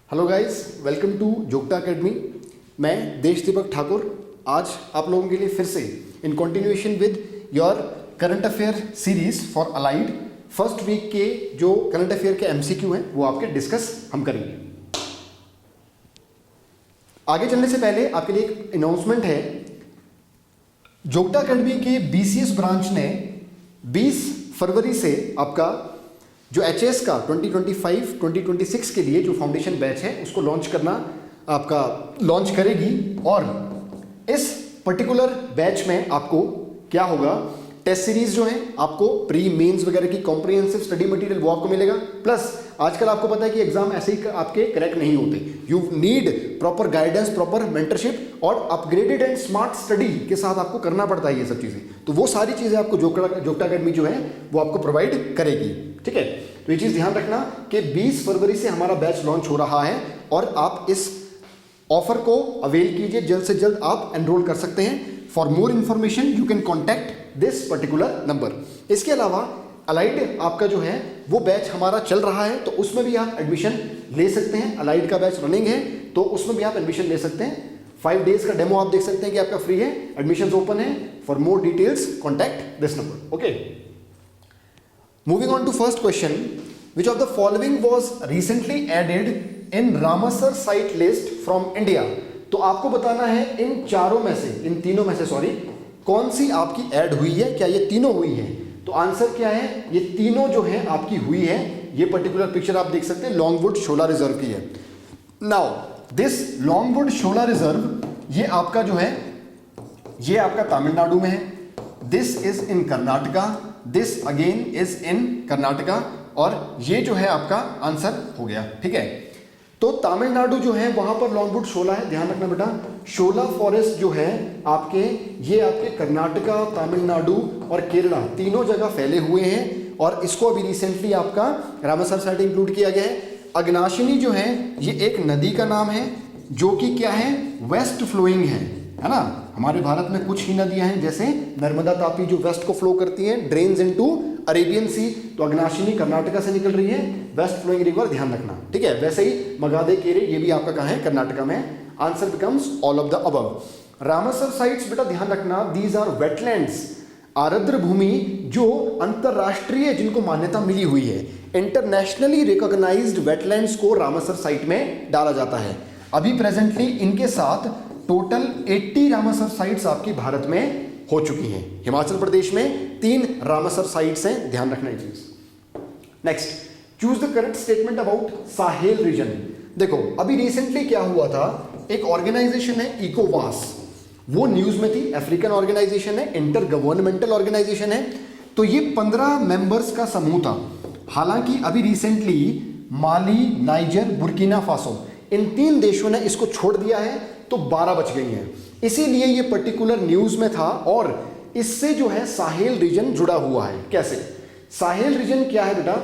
Hello guys, welcome to Jogta Academy. मैं देश दीपक ठाकुर आज आप लोगों के लिए फिर से in continuation with your current affair series for allied first week के जो करंट अफेयर के एमसीक्यू हैं वो आपके डिस्कस हम करेंगे। आगे चलने से पहले आपके लिए एक अनाउंसमेंट है। जोगटा अकेडमी के बीसीएस ब्रांच ने 20 फरवरी से आपका जो एचएस का 2025-2026 के लिए जो फाउंडेशन बैच है उसको लॉन्च करेगी। और इस पर्टिकुलर बैच में आपको क्या होगा, टेस्ट सीरीज जो है आपको प्री मेंस वगैरह की कॉम्प्रिहेंसिव स्टडी मटेरियल वो आपको मिलेगा। प्लस आजकल आपको पता है कि एग्जाम ऐसे ही आपके क्रैक नहीं होते, you need proper guidance, proper mentorship और अपग्रेडेड एंड स्मार्ट स्टडी के साथ आपको करना पड़ता है ये सब चीजें। तो वो सारी चीजें आपको जोगटा अकेडमी जो है वो आपको प्रोवाइड करेगी। ठीक है, तो ये चीज ध्यान रखना कि 20 फरवरी से हमारा बैच लॉन्च हो रहा है और आप इस ऑफर को अवेल कीजिए, जल्द से जल्द आप एनरोल कर सकते हैं। For more information you can contact this particular number. इसके अलावा अलाइड आपका जो है वो बैच हमारा चल रहा है, तो उसमें भी आप एडमिशन ले सकते हैं। अलाइड का बैच रनिंग है तो उसमें भी आप एडमिशन ले सकते हैं। 5 डेज का डेमो आप देख सकते हैं कि आपका फ्री है, एडमिशन ओपन है। For more details contact this number. Okay, moving on to first question, which of the following was recently added in Ramsar site list from India. तो आपको बताना है इन तीनों में से कौन सी आपकी ऐड हुई है, क्या ये तीनों हुई है। तो आंसर क्या है, ये तीनों जो है आपकी हुई है। ये पर्टिकुलर पिक्चर आप देख सकते हैं लॉन्गवुड शोला रिजर्व की है। Now this Longwood Shola reserve ये आपका जो है ये आपका तमिलनाडु में है। This is in Karnataka, this again is in Karnataka और ये जो है आपका आंसर हो गया। ठीक है, तो तमिलनाडु जो है वहां पर लॉन्गवुड शोला है, ध्यान रखना बेटा। शोला फॉरेस्ट जो है आपके ये आपके कर्नाटका, तमिलनाडु और केरला तीनों जगह फैले हुए हैं और इसको अभी रिसेंटली आपका रामसर साइट इंक्लूड किया गया है। अग्नाशिनी जो है ये एक नदी का नाम है जो कि क्या है, वेस्ट फ्लोइंग है ना। हमारे भारत में कुछ ही नदियां हैं, जैसे नर्मदा तापी जो वेस्ट को फ्लो करती हैं, ड्रेन्स इनटू अरेबियन सी। तो अग्नाशिनी कर्नाटका से निकल रही है, वेस्ट फ्लोइंग रिवर, ध्यान रखना। ठीक है, वैसे ही मगाधे केरे ये भी आपका कहाँ है, कर्नाटका में। Answer becomes all of the above. Ramsar sites बेटा ध्यान रखना, दीज आर वेटलैंड्स, आर्द्र भूमि जो अंतरराष्ट्रीय जिनको मान्यता मिली हुई है। इंटरनेशनली रिकॉग्नाइज्ड वेटलैंड्स को रामसर साइट में डाला जाता है। अभी प्रेजेंटली इनके साथ टोटल 80 रामसर साइट्स आपकी भारत में हो चुकी हैं। हिमाचल प्रदेश में 3 रामसर साइट्स हैं, ध्यान रखना ये चीज। Next, choose the correct statement about Sahel region. देखो अभी रिसेंटली क्या हुआ था, एक ऑर्गेनाइजेशन है इकोवास, वो न्यूज में थी। अफ्रीकन ऑर्गेनाइजेशन है, इंटर गवर्नमेंटल ऑर्गेनाइजेशन है। तो ये 15 मेंबर्स का समूह था। हालांकि अभी रिसेंटली माली, नाइजर, बुर्किना फासो इन 3 देशों ने इसको छोड़ दिया है, तो 12 बच गई हैं। इसीलिए ये पर्टिकुलर न्यूज में था और इससे जो है साहेल रीजन जुड़ा हुआ है। कैसे, साहेल रीजन क्या है बेटा,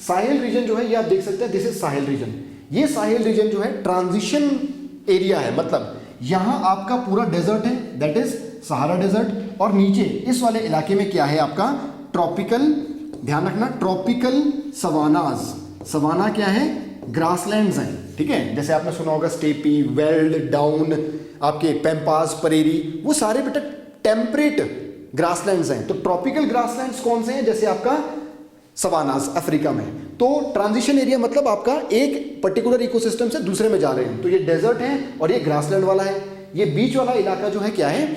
साहेल रीजन जो है ये आप देख सकते हैं, दिस इज साहेल रीजन। ये साहेल रीजन जो है ट्रांजिशन एरिया है, मतलब यहां आपका पूरा डेजर्ट है, दैट इज सहारा डेजर्ट, और नीचे इस वाले इलाके में क्या है आपका ट्रॉपिकल, ध्यान रखना, ट्रॉपिकल सवानाज। सवाना क्या है, ग्रासलैंड्स हैं। ठीक है, जैसे आपने सुना होगा स्टेपी, वेल्ड, डाउन, आपके पैम्पास, परेरी, वो सारे बेटा टेम्परेट ग्रासलैंड्स हैं। तो ट्रॉपिकल ग्रासलैंड्स कौन से हैं, जैसे आपका सवानास अफ्रीका में। तो ट्रांजिशन एरिया मतलब आपका एक पर्टिकुलर इकोसिस्टम से दूसरे में जा रहे हैं। तो ये डेजर्ट है और ये ग्रासलैंड वाला है। ये बीच वाला इलाका जो है क्या है,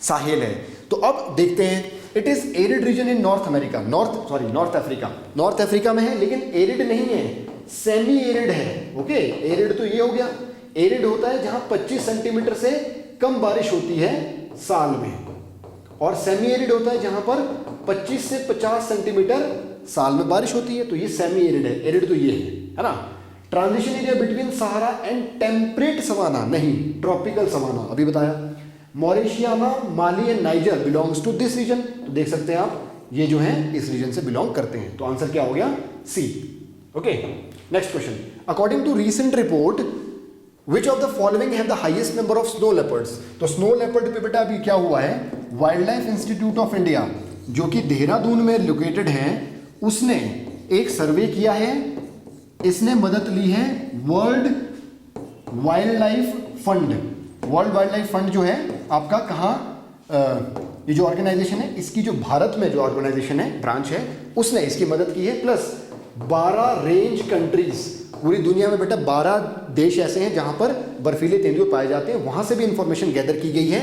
साहेल है। तो अब देखते हैं, it is arid region in north America, north Africa. North Africa में है लेकिन एरिड नहीं है, सेमी एरिड है। ओके, एरिड तो ये हो गया, एरिड होता है जहां 25 सेंटीमीटर से कम बारिश होती है साल में, और सेमी एरिड होता है जहां पर 25 से 50 सेंटीमीटर साल में बारिश होती है। तो ये सेमी एरिड है, एरिड तो ये है ना। Transition area between Sahara and temperate savanna, नहीं ट्रॉपिकल सवाना, अभी बताया। Mauritania, Mali and Niger belongs to this region. तो देख सकते हैं आप, ये जो है इस रीजन से बिलोंग करते हैं। तो आंसर क्या हो गया, C. Okay, next question, according to recent report which of the following have the highest number of snow leopards. तो स्नो लेपर्ड पे बेटा अभी क्या हुआ है, wildlife institute of India जो कि देहरादून में लोकेटेड है, उसने एक सर्वे किया है इसने मदद ली है world wild life fund. World wild life fund जो है आपका कहाँ, ये जो ऑर्गेनाइजेशन है इसकी जो भारत में जो ऑर्गेनाइजेशन है ब्रांच है उसने इसकी मदद की है। प्लस 12 रेंज कंट्रीज, पूरी दुनिया में बेटा 12 देश ऐसे हैं जहां पर बर्फीले तेंदुए पाए जाते हैं, वहां से भी इंफॉर्मेशन गैदर की गई है।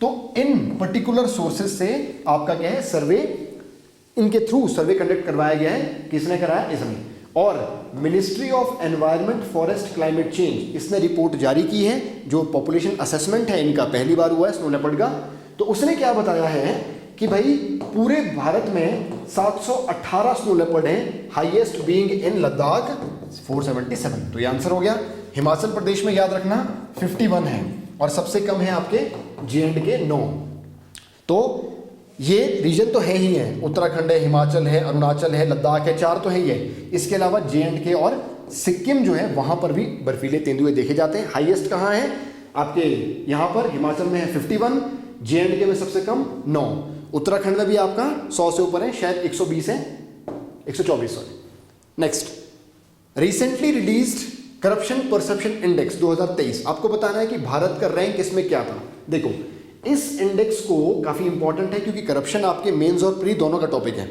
तो इन पर्टिकुलर सोर्सेज से आपका क्या है सर्वे, इनके थ्रू सर्वे कंडक्ट करवाया गया है। किसने कराया? इसने। और ministry of environment forest climate change इसने रिपोर्ट जारी की है। जो पॉपुलेशन असेसमेंट है इनका पहली बार हुआ है स्नो लेपर्ड का। तो उसने क्या बताया है कि भाई पूरे भारत में 718 स्नो लेपर्ड हैं, हाईएस्ट बीइंग इन लद्दाख 477। तो ये आंसर हो गया। हिमाचल प्रदेश में याद रखना 51 है और सबसे कम है आपके J&K 9। तो ये रीजन तो है ही है, उत्तराखंड है, हिमाचल है, अरुणाचल है, लद्दाख है, 4 तो है ही है। इसके अलावा J&K और सिक्किम जो है वहां पर भी बर्फीले तेंदुए देखे जाते हैं। हाईएस्ट कहाँ है आपके? यहाँ पर हिमाचल में है 51, J&K में सबसे कम 9, उत्तराखंड में भी आपका 100 से ऊपर है, शायद 120 है, 124 sorry. Next, recently released corruption perception index 2023। आपको बताना है कि भारत का रैंक इसमें क्या था। देखो इस इंडेक्स को काफी इंपॉर्टेंट है क्योंकि करप्शन आपके मेंस और प्री दोनों का टॉपिक है।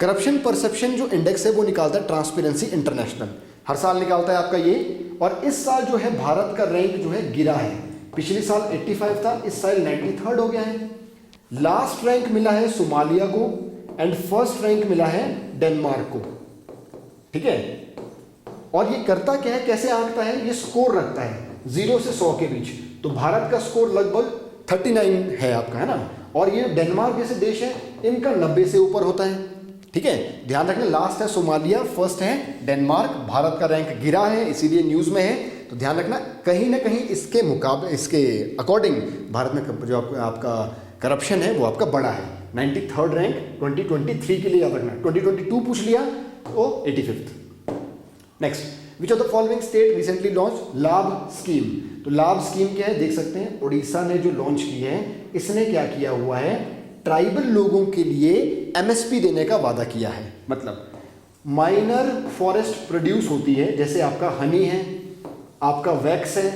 करप्शन परसेप्शन जो इंडेक्स है वो निकालता है ट्रांसपेरेंसी इंटरनेशनल, हर साल निकालता है आपका ये। और इस साल जो है भारत का रैंक जो है गिरा है, पिछले साल 85 था, इस साल 93rd हो गया है। लास्ट रैंक मिला है सोमालिया को एंड फर्स्ट रैंक मिला है डेनमार्क को। ठीक है, और ये करता क्या है, कैसे आंकता है, ये स्कोर रखता है 0 से 100 के बीच। तो भारत का स्कोर लगभग 39 है आपका, है ना। और ये डेनमार्क जैसे देश है इनका 90 से ऊपर होता है। ठीक है, ध्यान रखना, लास्ट है सोमालिया, फर्स्ट है डेनमार्क। भारत का रैंक गिरा है इसीलिए न्यूज में है, तो ध्यान रखना कहीं ना कहीं इसके मुकाबले, इसके अकॉर्डिंग भारत में जो आपका करप्शन है वो आपका बड़ा है। 93rd रैंक 2023 के लिए याद रखना, 2022 पूछ लिया तो 85th। Next, which of the following state recently launch लाभ स्कीम। तो लाभ स्कीम क्या है देख सकते हैं, उड़ीसा ने जो लॉन्च की है, इसने क्या किया हुआ है, ट्राइबल लोगों के लिए एमएसपी देने का वादा किया है। मतलब माइनर फॉरेस्ट प्रोड्यूस होती है, जैसे आपका हनी है, आपका वैक्स है,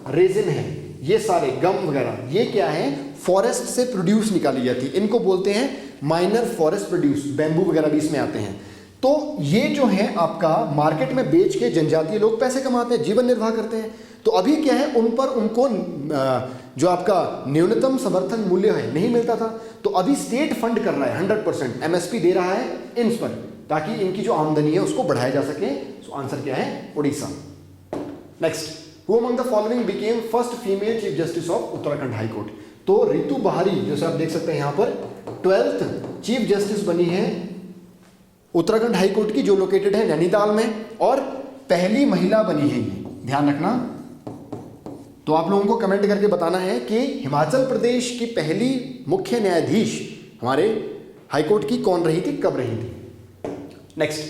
रेजिन है, ये सारे गम वगैरह, ये क्या है फॉरेस्ट से प्रोड्यूस निकाली जाती है, इनको बोलते हैं माइनर फॉरेस्ट प्रोड्यूस। बैम्बू वगैरह भी इसमें आते हैं। तो ये जो है आपका मार्केट में बेच के जनजातीय लोग पैसे कमाते हैं, जीवन निर्वाह करते हैं। तो अभी क्या है, उन पर उनको जो आपका न्यूनतम समर्थन मूल्य है नहीं मिलता था, तो अभी स्टेट फंड कर रहा है, 100% एमएसपी दे रहा है इन पर, ताकि इनकी जो आमदनी है उसको बढ़ाया जा सके। सो आंसर क्या है, Orissa. Next, who among the following became first female chief justice of Uttarakhand high court. तो रितु बहारी, जैसे आप देख सकते हैं यहाँ पर 12th चीफ जस्टिस बनी है उत्तराखंड हाई कोर्ट की, जो लोकेटेड है नैनीताल में, और पहली महिला बनी है ये, ध्यान रखना। तो आप लोगों को कमेंट करके बताना है कि हिमाचल प्रदेश की पहली मुख्य न्यायाधीश हमारे हाई कोर्ट की कौन रही थी, कब रही थी। Next,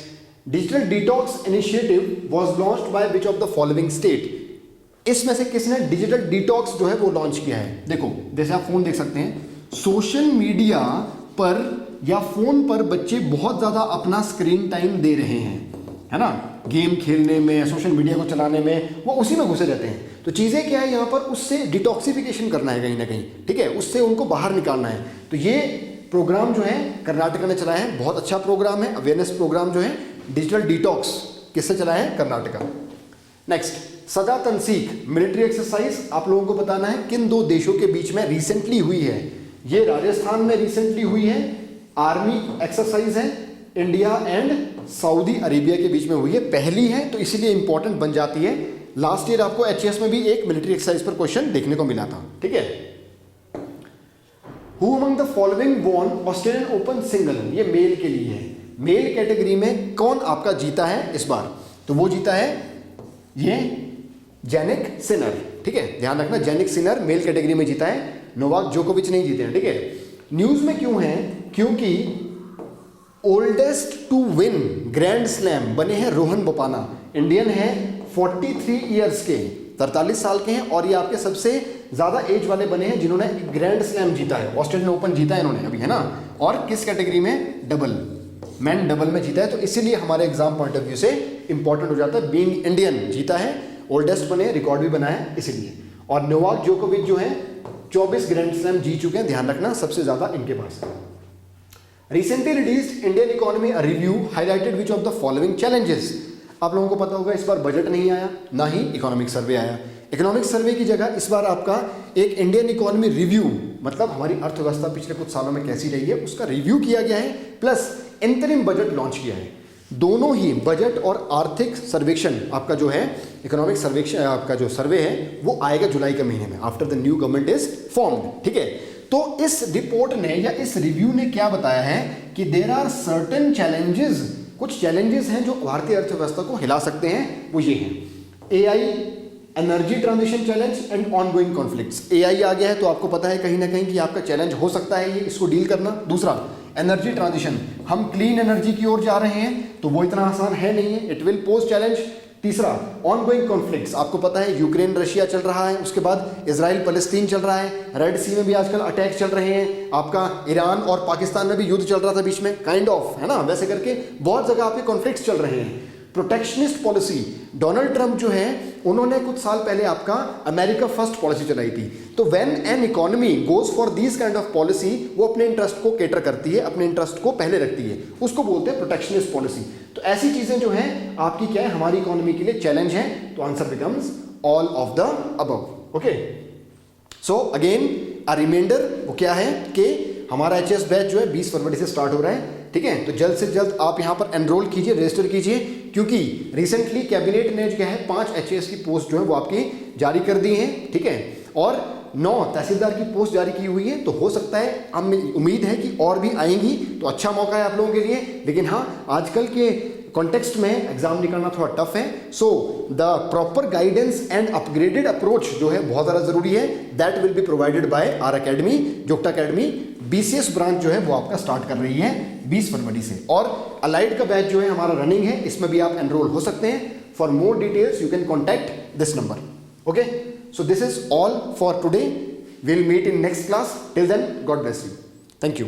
digital detox initiative was launched by which of the following state. इसमें से किसने डिजिटल डिटॉक्स जो है वो लॉन्च किया है। देखो जैसे आप फोन देख सकते हैं, सोशल मीडिया पर या फोन पर बच्चे बहुत ज्यादा अपना स्क्रीन टाइम दे रहे हैं, है ना, गेम खेलने में, सोशल मीडिया को चलाने में, वो उसी में घुसे रहते हैं। तो चीजें क्या है यहाँ पर, उससे डिटॉक्सिफिकेशन करना है कहीं ना कहीं, ठीक है, उससे उनको बाहर निकालना है। तो ये प्रोग्राम जो है कर्नाटका ने चलाया है, बहुत अच्छा प्रोग्राम है, अवेयरनेस प्रोग्राम जो है डिजिटल डिटॉक्स, किससे चलाया है, कर्नाटका। नेक्स्ट, सदा तनसीख मिलिट्री एक्सरसाइज आप लोगों को बताना है किन दो देशों के बीच में रिसेंटली हुई है। ये राजस्थान में रिसेंटली हुई है, आर्मी एक्सरसाइज है, इंडिया एंड सऊदी अरेबिया के बीच में हुई है, पहली है, तो इसीलिए इंपॉर्टेंट बन जाती है। लास्ट ईयर आपको एचएएस में भी एक मिलिट्री एक्सरसाइज पर क्वेश्चन देखने को मिला था, ठीक है। Who among the following von Australian open single, ये मेल के लिए है, मेल कैटेगरी में कौन आपका जीता है इस बार, तो वो जीता है ये जेनिक सिनर, ठीक है, ध्यान रखना, जेनिक सिनर मेल कैटेगरी में जीता है, नोवाक जोकोविच नहीं जीते हैं, ठीक है। न्यूज में क्यों है, क्योंकि oldest to win grand slam बने हैं रोहन बोपाना, इंडियन है, 43 ईयर्स के, 43 साल के हैं, और ये आपके सबसे ज्यादा एज वाले बने हैं जिन्होंने ग्रैंड स्लैम जीता है, ऑस्ट्रेलियन ओपन जीता है इन्होंने अभी, है ना। और किस कैटेगरी में, डबल, मैन डबल में जीता है, तो इसीलिए हमारे एग्जाम पॉइंट ऑफ व्यू से इंपॉर्टेंट हो जाता है। बीइंग इंडियन जीता है, ओल्डेस्ट बने, रिकॉर्ड भी बनाया है इसलिए। और नोवाक जोकोविच जो है 24 ग्रैंड स्लैम जीत चुके हैं, ध्यान रखना सबसे ज्यादा इनके पास है। Recently released Indian economy review highlighted which of the following challenges. आप लोगों को पता होगा इस बार बजट नहीं आया, ना ही इकोनॉमिक सर्वे आया। इकोनॉमिक सर्वे की जगह इस बार आपका एक इंडियन इकोनॉमी रिव्यू, मतलब हमारी अर्थव्यवस्था पिछले कुछ सालों में कैसी रही है उसका रिव्यू किया गया है, प्लस इंतरिम बजट लॉन्च किया है। दोनों ही बजट और आर्थिक सर्वेक्षण आपका जो है इकोनॉमिक सर्वेक्षण आपका जो सर्वे है वो आएगा जुलाई के महीने में, after the new government is formed. ठीक है, तो इस रिपोर्ट ने या इस रिव्यू ने क्या बताया है कि देयर आर सर्टेन चैलेंजेस, कुछ चैलेंजेस हैं जो भारतीय अर्थव्यवस्था को हिला सकते हैं। वो ये हैं AI, energy transition challenge and ongoing conflicts. AI आ गया है तो आपको पता है कहीं ना कहीं कि आपका चैलेंज हो सकता है ये, इसको डील करना। दूसरा एनर्जी ट्रांजिशन, हम क्लीन एनर्जी की ओर जा रहे हैं तो वो इतना आसान है नहीं है, इट विल पोज चैलेंज। तीसरा ऑनगोइंग कॉन्फ्लिक्ट्स, आपको पता है यूक्रेन रशिया चल रहा है, उसके बाद इजराइल फलस्तीन चल रहा है, रेड सी में भी आजकल अटैक चल रहे हैं, आपका ईरान और पाकिस्तान में भी युद्ध चल रहा था बीच में, काइंड ऑफ, है ना, वैसे करके बहुत जगह आपके कॉन्फ्लिक्ट्स चल रहे हैं। प्रोटेक्शनिस्ट पॉलिसी, डोनाल्ड ट्रंप जो है उन्होंने कुछ साल पहले आपका अमेरिका फर्स्ट पॉलिसी चलाई थी। तो when an economy goes for this kind of policy, वो अपने इंटरेस्ट को केटर करती है, अपने इंटरेस्ट को पहले रखती है, उसको बोलते हैं प्रोटेक्शनिस्ट पॉलिसी। तो ऐसी चीजें जो हैं आपकी क्या है हमारी इकोनॉमी के लिए चैलेंज है, तो answer becomes all of the above. Okay, so again a reminder, वो क्या है कि हमारा एचएस बैच जो है 20 फरवरी से स्टार्ट हो रहा है। ठीक है, तो जल्द से जल्द आप यहाँ पर एनरोल कीजिए, रजिस्टर कीजिए, क्योंकि रिसेंटली कैबिनेट ने जो है 5 एचएएस की पोस्ट जो है वो आपकी जारी कर दी हैं। ठीक है, और 9 तहसीलदार की पोस्ट जारी की हुई है, तो हो सकता है, हम उम्मीद है कि और भी आएंगी, तो अच्छा मौका है आप लोगों के लिए। लेकिन हाँ, आजकल के कॉन्टेक्स्ट में एग्जाम निकालना थोड़ा टफ है, so the proper guidance and upgraded approach जो है बहुत ज़्यादा जरूरी है। That will be provided by are academy, जोक्टा academy. BCS branch जो है वो आपका स्टार्ट कर रही है 20 फरवरी से, और अलाइड का बैच जो है हमारा रनिंग है, इसमें भी आप एनरोल हो सकते हैं। For more details you can contact this number. Okay, so this is all for today, will meet in next class, till then God bless you, thank you.